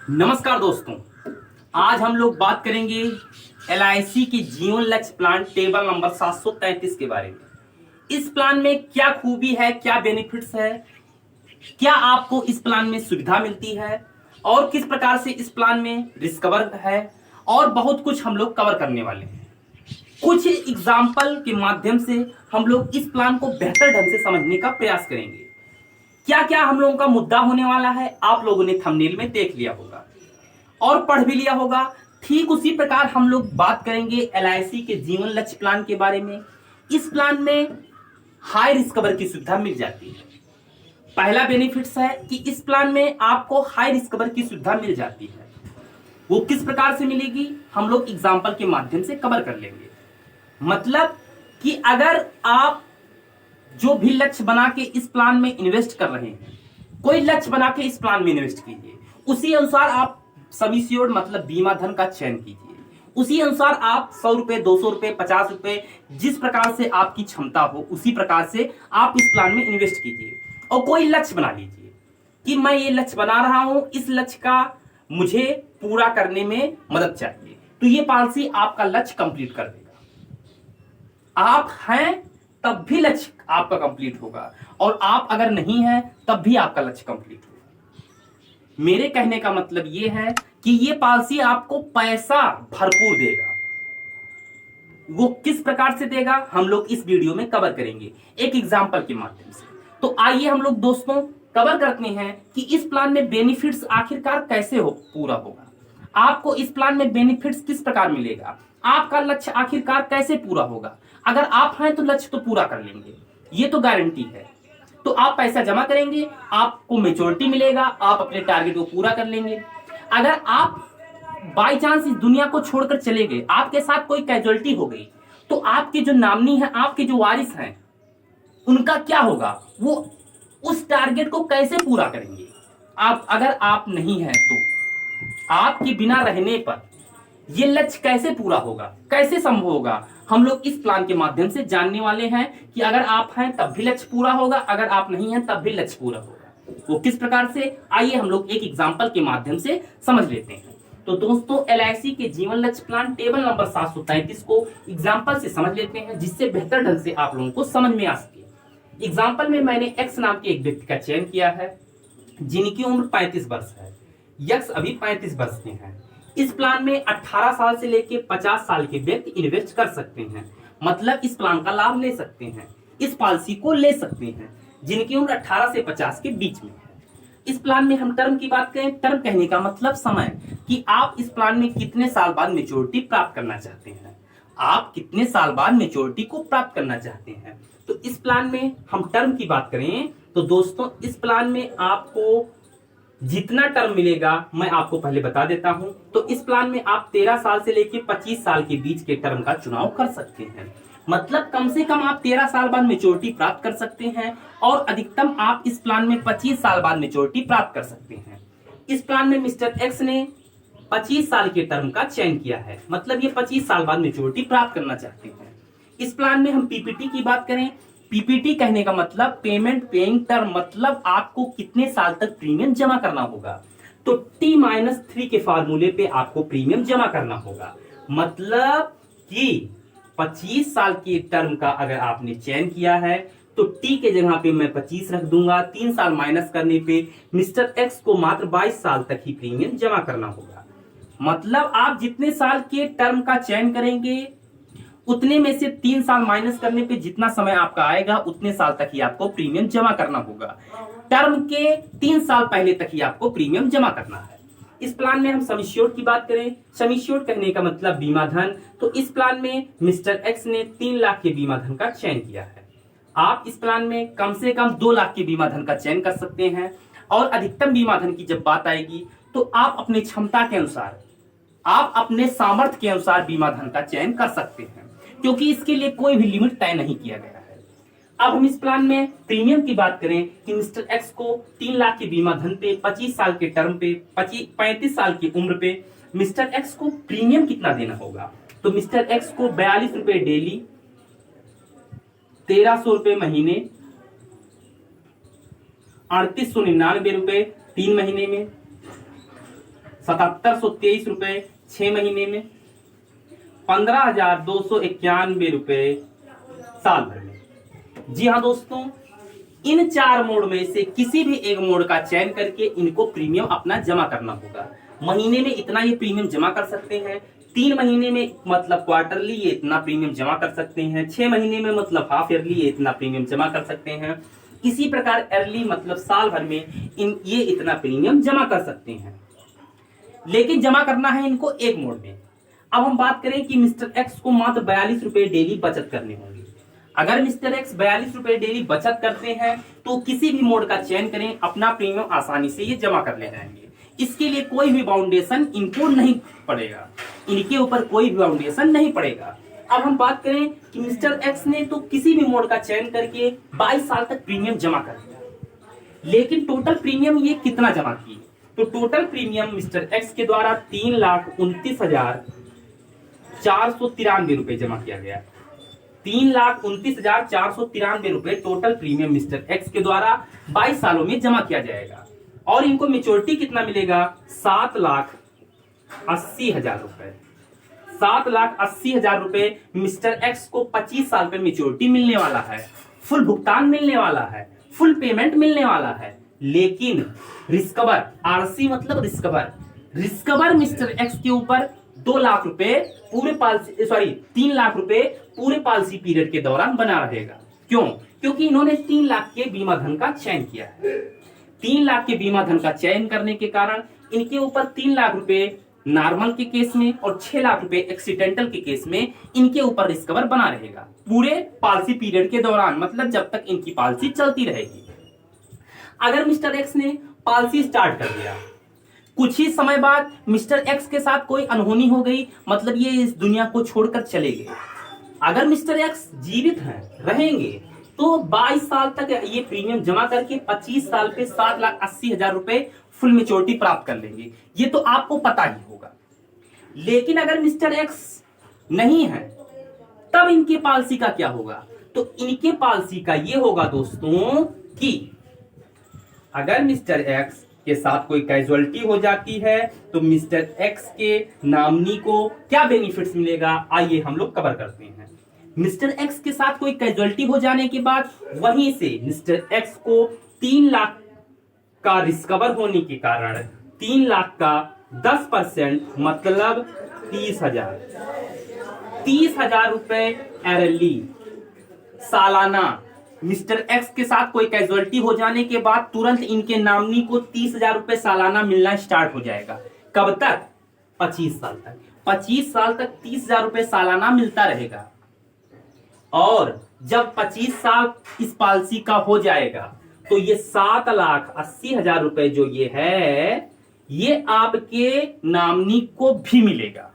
नमस्कार दोस्तों। आज हम लोग बात करेंगे एलआईसी के जीवन लक्ष्य प्लान टेबल नंबर 733 के बारे में। इस प्लान में क्या खूबी है, क्या बेनिफिट्स है, क्या आपको इस प्लान में सुविधा मिलती है और किस प्रकार से इस प्लान में रिस्क कवर है और बहुत कुछ हम लोग कवर करने वाले हैं। कुछ एग्जाम्पल के माध्यम से हम लोग इस प्लान को बेहतर ढंग से समझने का प्रयास करेंगे। क्या क्या हम लोगों का मुद्दा होने वाला है आप लोगों ने थंबनेल में देख लिया होगा और पढ़ भी लिया होगा। ठीक उसी प्रकार हम लोग बात करेंगे एलआईसी के जीवन लक्ष्य प्लान के बारे में। इस प्लान में हाई रिस्क कवर की सुविधा मिल जाती है। पहला बेनिफिट्स है कि इस प्लान में आपको हाई रिस्क कवर की सुविधा मिल जाती है। वो किस प्रकार से मिलेगी हम लोग एग्जाम्पल के माध्यम से कवर कर लेंगे। मतलब कि अगर आप जो भी लक्ष्य बना के इस प्लान में इन्वेस्ट कर रहे हैं, कोई लक्ष्य बना के इस प्लान में इन्वेस्ट कीजिए, उसी अनुसार आप सम एश्योर्ड मतलब बीमा धन का चयन कीजिए। उसी अनुसार आप 100 रुपए, 200 रुपए, 50 रुपए, जिस प्रकार से आपकी क्षमता हो उसी प्रकार से आप इस प्लान में इन्वेस्ट कीजिए और कोई लक्ष्य बना लीजिए कि मैं ये लक्ष्य बना रहा हूं, इस लक्ष्य का मुझे पूरा करने में मदद चाहिए, तो ये पॉलिसी आपका लक्ष्य कंप्लीट कर देगा। आप हैं तब भी लक्ष्य आपका कंप्लीट होगा और आप अगर नहीं हैं तब भी आपका लक्ष्य कंप्लीट होगा। मेरे कहने का मतलब यह है कि ये पॉलिसी आपको पैसा भरपूर देगा। वो किस प्रकार से देगा हम लोग इस वीडियो में कवर करेंगे एक एग्जांपल के माध्यम से। तो आइए हम लोग दोस्तों कवर करते हैं कि इस प्लान में बेनिफिट्स आखिरकार कैसे पूरा होगा। आपको इस प्लान में बेनिफिट्स किस प्रकार मिलेगा, आपका लक्ष्य आखिरकार कैसे पूरा होगा। अगर आप हैं तो लक्ष्य तो पूरा कर लेंगे, ये तो गारंटी है। तो आप पैसा जमा करेंगे, आपको मेच्योरिटी मिलेगा, आप अपने टारगेट को पूरा कर लेंगे। अगर आप बाई चांस इस दुनिया को छोड़कर चले गए, आपके साथ कोई कैजुअलिटी हो गई, तो आपके जो नामनी है, आपके जो वारिस हैं, उनका क्या होगा, वो उस टारगेट को कैसे पूरा करेंगे। आप अगर आप नहीं हैं तो आपके बिना रहने पर ये लक्ष्य कैसे पूरा होगा, कैसे संभव होगा, हम लोग इस प्लान के माध्यम से जानने वाले हैं कि अगर आप हैं तब भी लक्ष्य पूरा होगा, अगर आप नहीं हैं तब भी लक्ष्य पूरा होगा। वो किस प्रकार से, आइए हम लोग एक एग्जांपल के माध्यम से समझ लेते हैं। तो दोस्तों एलआईसी के जीवन लक्ष्य प्लान टेबल नंबर 733 को एग्जाम्पल से समझ लेते हैं, जिससे बेहतर ढंग से आप लोगों को समझ में आ सके। एग्जाम्पल में मैंने एक्स नाम के एक व्यक्ति का चयन किया है जिनकी उम्र 35 वर्ष है। यक्स अभी 35 वर्ष के हैं। इस प्लान में 18 साल से लेकर 50 साल के व्यक्ति इन्वेस्ट कर सकते हैं, मतलब इस प्लान का लाभ ले सकते हैं, इस पॉलिसी को ले सकते हैं जिनकी उम्र 18 से 50 के बीच में है। इस प्लान में हम टर्म की बात करें, टर्म कहने का मतलब समय, कि आप इस प्लान में कितने साल बाद मेच्योरिटी प्राप्त करना चाहते हैं, आप कितने साल बाद मेच्योरिटी को प्राप्त करना चाहते हैं। तो इस प्लान में हम टर्म की बात करें तो दोस्तों इस प्लान में आपको जितना टर्म मिलेगा मैं आपको पहले बता देता हूं। तो इस प्लान में आप 13 साल से लेकर 25 साल के बीच के टर्म का चुनाव कर सकते हैं, मतलब कम से कम आप 13 साल बाद मेच्योरिटी प्राप्त कर सकते हैं और अधिकतम आप इस प्लान में 25 साल बाद मेच्योरिटी प्राप्त कर सकते हैं। इस प्लान में मिस्टर एक्स ने 25 साल के टर्म का चयन किया है, मतलब ये 25 साल बाद मेच्योरिटी प्राप्त करना चाहते हैं। इस प्लान में हम पीपीटी की बात करें, पीपीटी कहने का मतलब पेमेंट पेइंग टर्म, मतलब आपको कितने साल तक प्रीमियम जमा करना होगा। तो T-3 के फार्मूले पे आपको प्रीमियम जमा करना होगा, मतलब कि 25 साल की टर्म का अगर आपने चयन किया है तो T के जगह पे मैं 25 रख दूंगा, 3 साल माइनस करने पे मिस्टर एक्स को मात्र 22 साल तक ही प्रीमियम जमा करना होगा। मतलब आप जितने साल के टर्म का चयन करेंगे उतने में से 3 साल माइनस करने पे जितना समय आपका आएगा उतने साल तक ही आपको प्रीमियम जमा करना होगा। टर्म के 3 साल पहले तक ही आपको प्रीमियम जमा करना है। इस प्लान में हम सम एश्योर्ड की बात करें, सम एश्योर्ड कहने का मतलब बीमा धन। तो इस प्लान में मिस्टर एक्स ने 3 लाख के बीमा धन का चयन किया है। आप इस प्लान में कम से कम 2 लाख के बीमा धन का चयन कर सकते हैं और अधिकतम बीमा धन की जब बात आएगी तो आप अपनी क्षमता के अनुसार, आप अपने सामर्थ्य के अनुसार बीमा धन का चयन कर सकते हैं, क्योंकि इसके लिए कोई भी लिमिट तय नहीं किया गया है। अब हम इस प्लान में प्रीमियम की बात करें कि मिस्टर एक्स को 3 लाख के बीमा धन पे 25 साल के टर्म पे 35 साल की उम्र पे मिस्टर एक्स को प्रीमियम कितना देना होगा। तो मिस्टर एक्स को 42 रुपए डेली, 1300 रुपए महीने, 3899 रुपए 3 महीने में, 7723 रुपए 6 महीने में, 15,291 रुपए साल भर में। जी हाँ दोस्तों, इन 4 मोड में से किसी भी एक मोड का चयन करके इनको प्रीमियम अपना जमा करना होगा। महीने में इतना ये प्रीमियम जमा कर सकते हैं, 3 महीने में मतलब क्वार्टरली ये इतना प्रीमियम जमा कर सकते हैं, 6 महीने में मतलब हाफ ईयरली ये इतना प्रीमियम जमा कर सकते हैं, इसी प्रकार अर्ली मतलब साल भर में ये इतना प्रीमियम जमा कर सकते हैं। लेकिन जमा करना है इनको एक मोड में। अब हम बात करें कि मिस्टर एक्स को मात्र 42 रुपए डेली बचत करने होंगे। अगर मिस्टर एक्स 42 रुपए डेली बचत करते हैं तो किसी भी मोड का चयन करें, अपना प्रीमियम आसानी से ये जमा कर ले जाएंगे। इसके लिए कोई भी बाउंडेशन इनको नहीं पड़ेगा, इनके ऊपर कोई भी बाउंडेशन नहीं पड़ेगा। अब हम बात करें कि मिस्टर एक्स ने तो किसी भी मोड का चयन करके 22 साल तक प्रीमियम जमा कर दिया, लेकिन टोटल प्रीमियम ये कितना जमा किए? तो टोटल प्रीमियम मिस्टर एक्स के द्वारा 3,29,493 रुपए जमा किया गया। 3,29,493 रुपए टोटल प्रीमियम मिस्टर एक्स के द्वारा 22 सालों में जमा किया जाएगा। और इनको मेच्योरिटी कितना मिलेगा? 7,80,000 रुपए। 7,80,000 रुपए मिस्टर एक्स को 25 साल पे मेच्योरिटी मिलने वाला है, फुल भुगतान मिलने वाला है, फुल पेमेंट मिलने वाला है। लेकिन रिस्कवर, आरसी मतलब रिस्कवर मिस्टर एक्स के ऊपर 2 लाख रुपए पूरे पॉलिसी 3 लाख रुपए पूरे पॉलिसी पीरियड के दौरान बना रहेगा। क्यों? क्योंकि इन्होंने 3 लाख के बीमा धन का चयन किया है। 3 लाख के बीमा धन का चयन करने के कारण इनके ऊपर 3 लाख रुपए नॉर्मल के केस में और 6 लाख रुपए एक्सीडेंटल के केस में इनके ऊपर रिस्कवर बना रहेगा पूरे पॉलिसी पीरियड के दौरान, मतलब जब तक इनकी पॉलिसी चलती रहेगी। अगर मिस्टर एक्स ने पॉलिसी स्टार्ट कर दिया, कुछ ही समय बाद मिस्टर एक्स के साथ कोई अनहोनी हो गई, मतलब ये इस दुनिया को छोड़कर चले गए। अगर मिस्टर एक्स जीवित हैं, रहेंगे, तो 22 साल तक ये प्रीमियम जमा करके 25 साल पे 7,80,000 रुपए फुल मेच्योरिटी प्राप्त कर लेंगे। ये तो आपको पता ही होगा। लेकिन अगर मिस्टर एक्स नहीं है, तब इनके पॉलिसी का क्या होगा? तो इनके पॉलिसी का ये होगा दोस्तों कि अगर मिस्टर एक्स के साथ कोई कैजुअलिटी हो जाती है तो मिस्टर एक्स के नॉमिनी को क्या बेनिफिट्स मिलेगा, आइए हम लोग कवर करते हैं। मिस्टर एक्स के साथ कोई कैजुअलिटी हो जाने के बाद वहीं से मिस्टर एक्स को 3 लाख का रिस्कवर होने के कारण 3 लाख का 10% मतलब 30,000 रुपए एरली सालाना। मिस्टर एक्स के साथ कोई कैजुअलिटी हो जाने के बाद तुरंत इनके नॉमिनी को 30,000 रुपए सालाना मिलना स्टार्ट हो जाएगा। कब तक? 25 साल तक। 25 साल तक 30,000 रुपए सालाना मिलता रहेगा। और जब 25 साल इस पॉलिसी का हो जाएगा तो ये 7,80,000 रुपए जो ये है, ये आपके नॉमिनी को भी मिलेगा।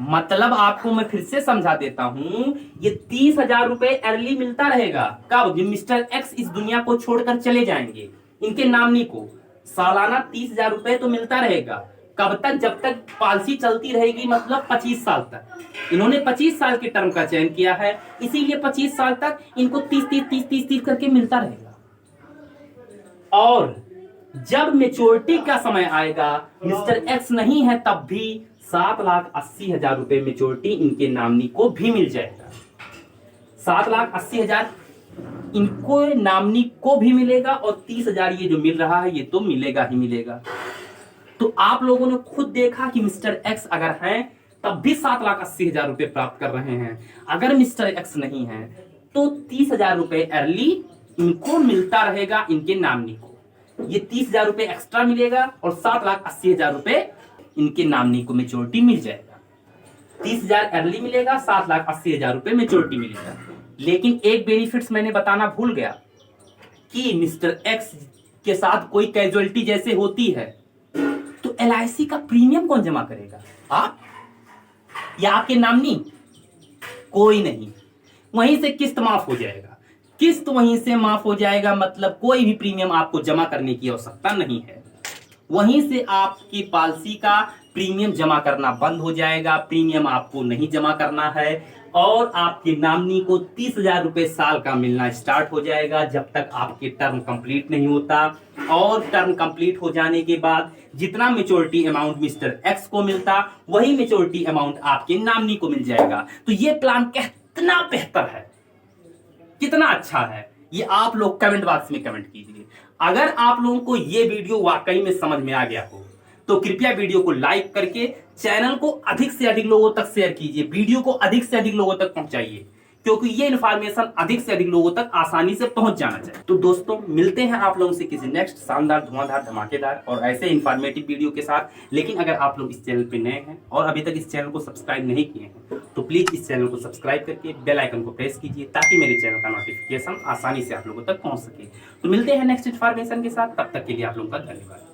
मतलब आपको मैं फिर से समझा देता हूं, ये 30,000 रुपए अर्ली मिलता रहेगा। कब? जब मिस्टर एक्स इस दुनिया को छोड़कर चले जाएंगे, इनके नॉमिनी को सालाना 30,000 रुपए तो मिलता रहेगा। कब तक? जब तक पॉलिसी चलती रहेगी, मतलब 25 साल तक। इन्होंने 25 साल के टर्म का चयन किया है, इसीलिए 25 साल तक इनको 30 करके मिलता रहेगा। और जब मेच्योरिटी का समय आएगा, मिस्टर एक्स नहीं है, तब भी 7,80,000 रुपए मेच्योरिटी इनके नॉमिनी को भी मिल जाएगा। 7,80,000 इनको नॉमिनी को भी मिलेगा और 30,000 ये जो मिल रहा है ये तो मिलेगा ही मिलेगा। तो आप लोगों ने खुद देखा कि मिस्टर एक्स अगर हैं तब भी 7,80,000 रुपए प्राप्त कर रहे हैं। अगर मिस्टर एक्स नहीं है तो 30,000 रुपए अर्ली इनको मिलता रहेगा, इनके नॉमिनी को। ये 30,000 रुपए एक्स्ट्रा मिलेगा और 7,80,000 रुपए इनके नॉमिनी को मेच्योरिटी मिल जाएगा। 30,000 अर्ली मिलेगा, 7,80,000 रुपए मेच्योरिटी मिलेगा। लेकिन एक बेनिफिट्स मैंने बताना भूल गया कि मिस्टर एक्स के साथ कोई कैजुअलिटी जैसे होती है तो LIC का प्रीमियम कौन जमा करेगा? आप या आपके नॉमिनी? कोई नहीं। वहीं से किस्त माफ हो जाएगा। किस्त वहीं से माफ हो जाएगा, मतलब कोई भी प्रीमियम आपको जमा करने की आवश्यकता नहीं है। वहीं से आपकी पॉलिसी का प्रीमियम जमा करना बंद हो जाएगा, प्रीमियम आपको नहीं जमा करना है और आपके नॉमिनी को 30,000 रुपए साल का मिलना स्टार्ट हो जाएगा जब तक आपके टर्म कंप्लीट नहीं होता। और टर्म कंप्लीट हो जाने के बाद जितना मेच्योरिटी अमाउंट मिस्टर एक्स को मिलता वही मेच्योरिटी अमाउंट आपके नॉमिनी को मिल जाएगा। तो ये प्लान कितना बेहतर है, कितना अच्छा है, ये आप लोग कमेंट बॉक्स में कमेंट कीजिए। अगर आप लोगों को ये वीडियो वाकई में समझ में आ गया हो तो कृपया वीडियो को लाइक करके चैनल को अधिक से अधिक लोगों तक शेयर कीजिए, वीडियो को अधिक से अधिक लोगों तक पहुंचाइए, क्योंकि ये इन्फॉर्मेशन अधिक से अधिक लोगों तक आसानी से पहुंच जाना चाहिए। तो दोस्तों मिलते हैं आप लोगों से किसी नेक्स्ट शानदार, धुआंधार, धमाकेदार और ऐसे इन्फॉर्मेटिव वीडियो के साथ। लेकिन अगर आप लोग इस चैनल पे नए हैं और अभी तक इस चैनल को सब्सक्राइब नहीं किए हैं तो प्लीज इस चैनल को सब्सक्राइब करके बेल आइकन को प्रेस कीजिए ताकि मेरे चैनल का नोटिफिकेशन आसानी से आप लोगों तक पहुंच सके। तो मिलते हैं नेक्स्ट इन्फॉर्मेशन के साथ, तब तक के लिए आप लोगों का धन्यवाद।